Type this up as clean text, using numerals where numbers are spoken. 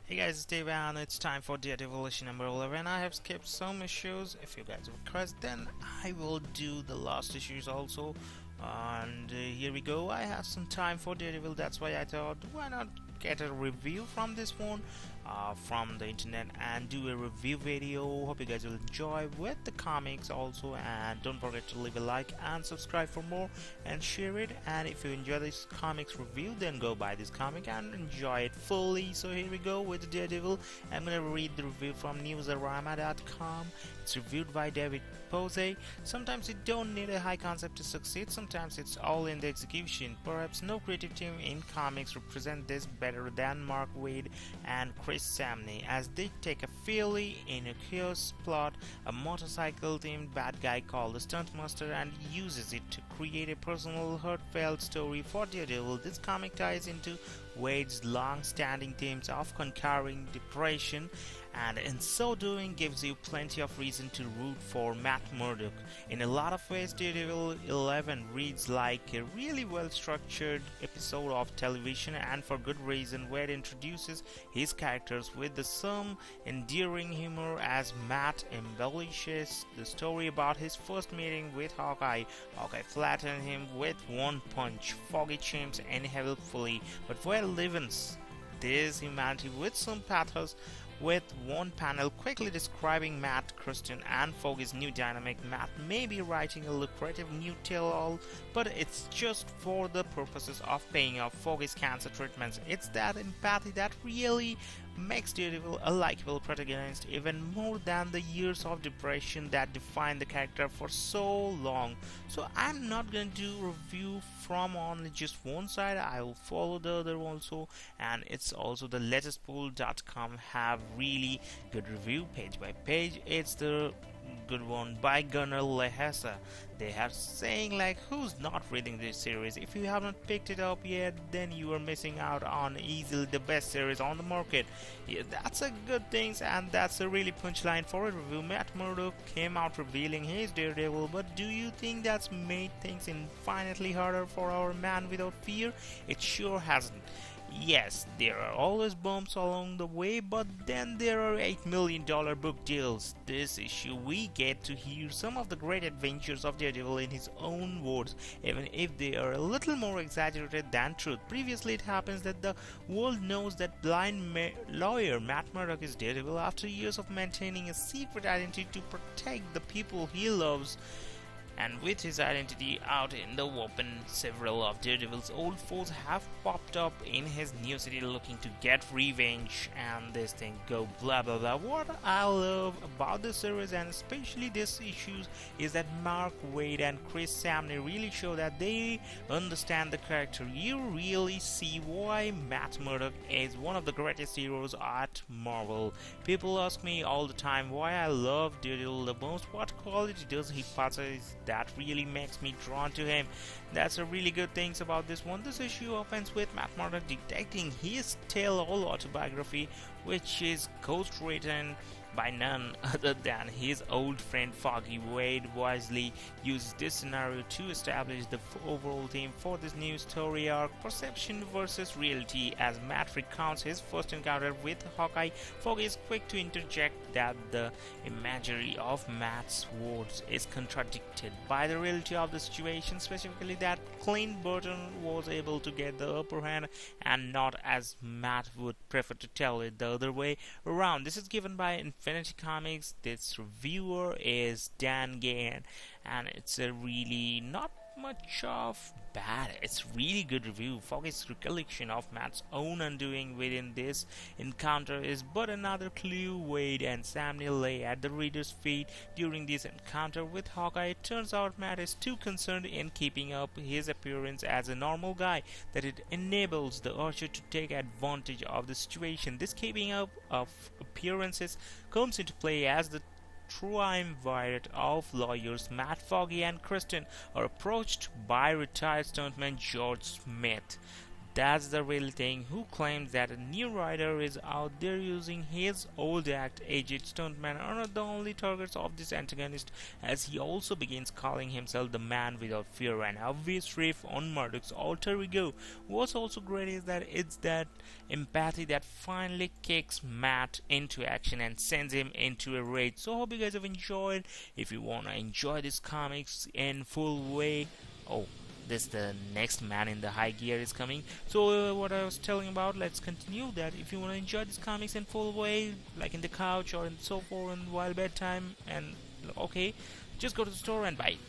Hey guys, it's Dave and it's time for Daredevil issue number 11. I have skipped some issues. If you guys request, then I will do the last issues also. And here we go. I have some time for Daredevil. That's why I thought, why not get a review from this one from the internet and do a review video. Hope you guys will enjoy with the comics also, and don't forget to leave a like and subscribe for more and share it. And if you enjoy this comics review, then go buy this comic and enjoy it fully. So here we go with Daredevil. I'm gonna read the review from Newsarama.com. It's reviewed by Pepose. Sometimes you don't need a high concept to succeed, sometimes it's all in the execution. Perhaps no creative team in comics represent this better than Mark Waid and Samnee, as they take a fairly innocuous plot, a motorcycle-themed bad guy called the Stuntmaster, and uses it to create a personal, heartfelt story for Daredevil. This comic ties into Waid's long-standing themes of conquering depression, and in so doing gives you plenty of reason to root for Matt Murdock. In a lot of ways, Daredevil 11 reads like a really well-structured episode of television, and for good reason. Waid introduces his characters with some endearing humor as Matt embellishes the story about his first meeting with Hawkeye. Hawkeye flattened him with one punch. Foggy chimps inhelpfully, but Waid livens this humanity with some pathos, with one panel quickly describing Matt, Kristen, and Foggy's new dynamic. Matt may be writing a lucrative new tell-all, but it's just for the purposes of paying off Foggy's cancer treatments. It's that empathy that really makes Daredevil a likable protagonist, even more than the years of depression that defined the character for so long. So I'm not going to do review from only just one side. I will follow the other also, and it's also the latestpool.com have really good review page by page. It's the good one by Gunnar Lehesa. They have saying like, who's not reading this series? If you haven't picked it up yet, then you are missing out on easily the best series on the market. Yeah, that's a good thing, and that's a really punchline for a review. Matt Murdock came out revealing his Daredevil, but do you think that's made things infinitely harder for our man without fear? It sure hasn't. Yes, there are always bumps along the way, but then there are $8 million book deals. This issue we get to hear some of the great adventures of Daredevil in his own words, even if they are a little more exaggerated than truth. Previously it happens that the world knows that blind lawyer Matt Murdock is Daredevil after years of maintaining a secret identity to protect the people he loves. And with his identity out in the open, several of Daredevil's old foes have popped up in his new city looking to get revenge, and this thing go blah blah blah. What I love about this series, and especially this issues, is that Mark Waid and Samnee really show that they understand the character. You really see why Matt Murdock is one of the greatest heroes at Marvel. People ask me all the time why I love Daredevil the most. What quality does he possess that really makes me drawn to him? That's a really good things about this one. This issue opens with Matt Murdock detecting his tell-all autobiography, which is ghost-written by none other than his old friend Foggy. Waid wisely uses this scenario to establish the overall theme for this new story arc, perception versus reality. As Matt recounts his first encounter with Hawkeye, Foggy is quick to interject that the imagery of Matt's words is contradicted by the reality of the situation, specifically that Clint Burton was able to get the upper hand and not, as Matt would prefer to tell it, the other way around. This is given by Infinity Comics. This reviewer is Gehen, and it's a really not much of bad. It's really good review. Foggy's recollection of Matt's own undoing within this encounter is but another clue Waid and Samnee lay at the reader's feet. During this encounter with Hawkeye, it turns out Matt is too concerned in keeping up his appearance as a normal guy that it enables the Archer to take advantage of the situation. This keeping up of appearances comes into play as the triumvirate of lawyers Matt, Foggy, and Kristen are approached by retired stuntman George Smith. that's the real thing, who claims that a new writer is out there using his old act. Aged stuntmen are not the only targets of this antagonist, as he also begins calling himself the man without fear, an obvious riff on Murdoch's alter ego. What's also great is that it's that empathy that finally kicks Matt into action and sends him into a rage. So hope you guys have enjoyed. If you wanna enjoy this comics in full way, oh, this the next man in the high gear is coming. So what I was telling about, let's continue that. If you want to enjoy this comics in full way, like in the couch or in the sofa and while bedtime, and okay, just go to the store and buy it.